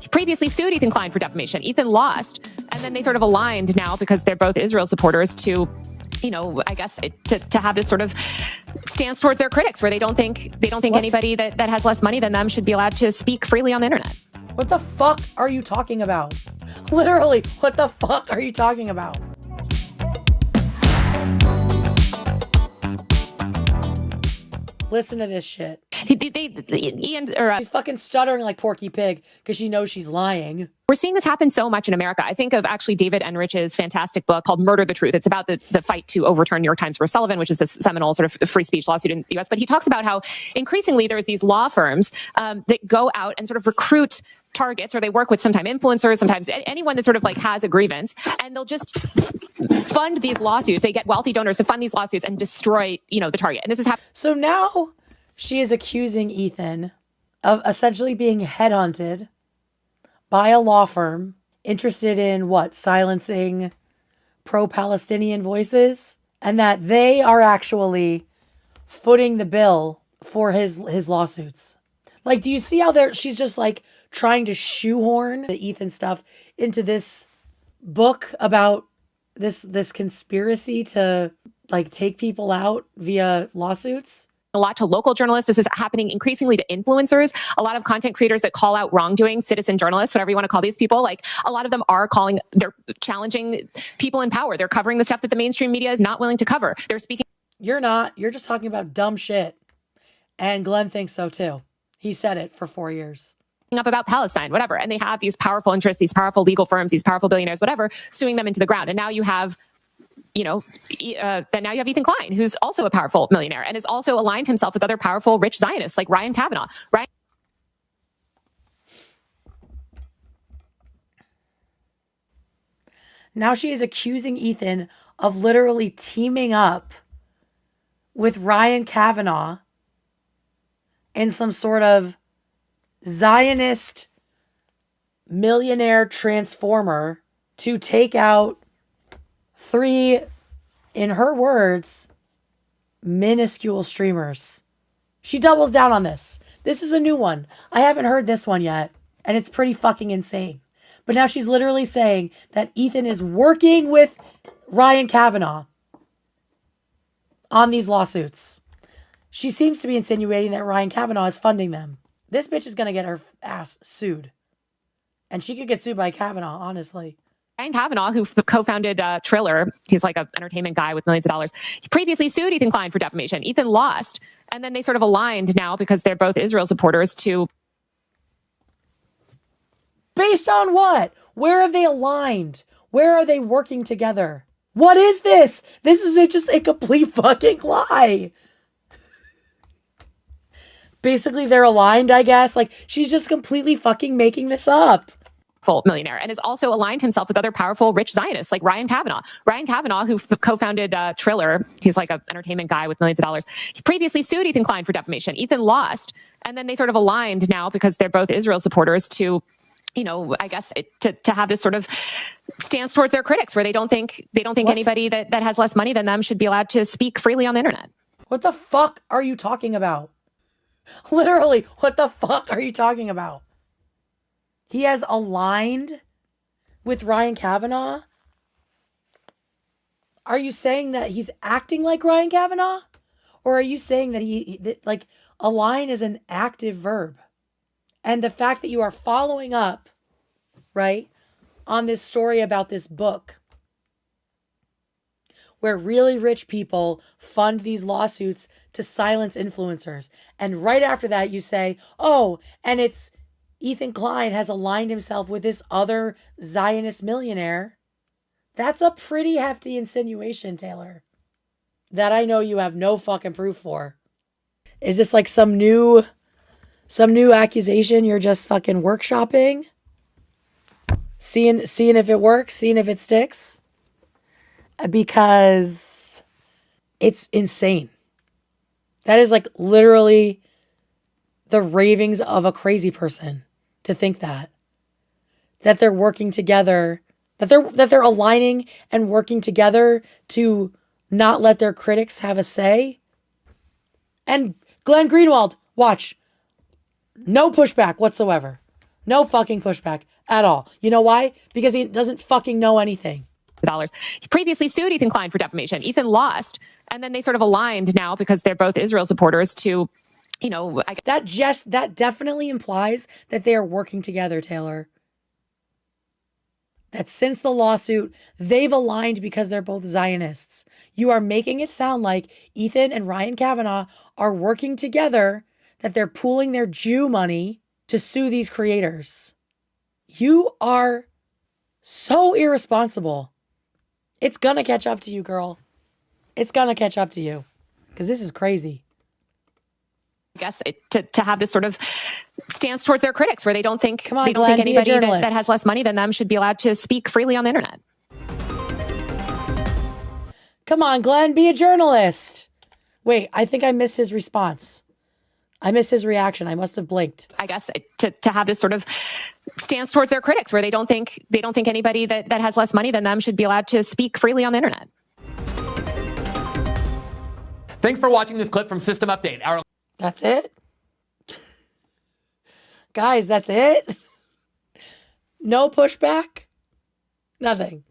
He previously sued Ethan Klein for defamation. Ethan lost, and then they sort of aligned now because they're both Israel supporters to, I guess to have this sort of stance towards their critics, where they don't think anybody that has less money than them should be allowed to speak freely on the internet. What the fuck are you talking about? Literally, what the fuck are you talking about? Listen to this shit. She's fucking stuttering like Porky Pig because she knows she's lying. We're seeing this happen so much in America. I think of actually David Enrich's fantastic book called Murder the Truth. It's about the fight to overturn New York Times versus Sullivan, which is this seminal sort of free speech lawsuit in the US. But he talks about how increasingly there's these law firms that go out and sort of recruit targets, or they work with sometimes influencers, sometimes anyone that sort of like has a grievance, and they'll just fund these lawsuits. They get wealthy donors to fund these lawsuits and destroy, the target. And this is happening. So now she is accusing Ethan of essentially being headhunted by a law firm interested in what? Silencing pro-Palestinian voices, and that they are actually footing the bill for his lawsuits. Like, do you see how she's just like trying to shoehorn the Ethan stuff into this book about this conspiracy to like take people out via lawsuits? A lot to local journalists. This is happening increasingly to influencers. A lot of content creators that call out wrongdoing, citizen journalists, whatever you want to call these people. Like, a lot of them they're challenging people in power. They're covering the stuff that the mainstream media is not willing to cover. They're speaking. You're not. You're just talking about dumb shit. And Glenn thinks so too. He said it for 4 years. Up about Palestine, whatever. And they have these powerful interests, these powerful legal firms, these powerful billionaires, whatever, suing them into the ground. And now you have then now you have Ethan Klein, who's also a powerful millionaire and has also aligned himself with other powerful, rich Zionists like Ryan Kavanaugh. Now she is accusing Ethan of literally teaming up with Ryan Kavanaugh in some sort of Zionist millionaire transformer to take out 3, in her words, minuscule streamers. She doubles down on this. This is a new one. I haven't heard this one yet, and it's pretty fucking insane. But now she's literally saying that Ethan is working with Ryan Kavanaugh on these lawsuits. She seems to be insinuating that Ryan Kavanaugh is funding them. This bitch is going to get her ass sued. And she could get sued by Kavanaugh, honestly. Ryan Kavanaugh, who co-founded Triller, he's like an entertainment guy with millions of dollars. He previously sued Ethan Klein for defamation. Ethan lost, and then they sort of aligned now because they're both Israel supporters to... Based on what? Where have they aligned? Where are they working together? What is this? This is just a complete fucking lie. Basically, they're aligned, I guess. Like, she's just completely fucking making this up. Full millionaire, and has also aligned himself with other powerful, rich Zionists like Ryan Kavanaugh. Ryan Kavanaugh, who co-founded Triller, he's like an entertainment guy with millions of dollars. He previously sued Ethan Klein for defamation. Ethan lost, and then they sort of aligned now because they're both Israel supporters to, I guess to have this sort of stance towards their critics, where they don't think anybody that has less money than them should be allowed to speak freely on the internet. What the fuck are you talking about? Literally, what the fuck are you talking about? He has aligned with Ryan Kavanaugh? Are you saying that he's acting like Ryan Kavanaugh? Or are you saying that align is an active verb? And the fact that you are following up, right, on this story about this book, where really rich people fund these lawsuits to silence influencers. And right after that, you say, oh, and it's Ethan Klein has aligned himself with this other Zionist millionaire. That's a pretty hefty insinuation, Taylor, that I know you have no fucking proof for. Is this like some new accusation you're just fucking workshopping? Seeing if it works, seeing if it sticks? Because it's insane. That is like literally the ravings of a crazy person to think that they're working together, that they're aligning and working together to not let their critics have a say. And Glenn Greenwald, watch. No pushback whatsoever. No fucking pushback at all. You know why? Because he doesn't fucking know anything. Dollars. He previously sued Ethan Klein for defamation. Ethan lost, and then they sort of aligned now because they're both Israel supporters to, that definitely implies that they are working together, Taylor. That since the lawsuit, they've aligned because they're both Zionists. You are making it sound like Ethan and Ryan Kavanaugh are working together, that they're pooling their Jew money to sue these creators. You are so irresponsible. It's gonna catch up to you, girl. It's gonna catch up to you. Because this is crazy. I guess to have this sort of stance towards their critics where they don't think Glenn, anybody that has less money than them should be allowed to speak freely on the internet. Come on, Glenn, be a journalist. Wait, I think I missed his response. I missed his reaction. I must have blinked. I guess to have this sort of stance towards their critics where they don't think anybody that has less money than them should be allowed to speak freely on the internet. Thanks for watching this clip from System Update. That's it? Guys, that's it? No pushback? Nothing.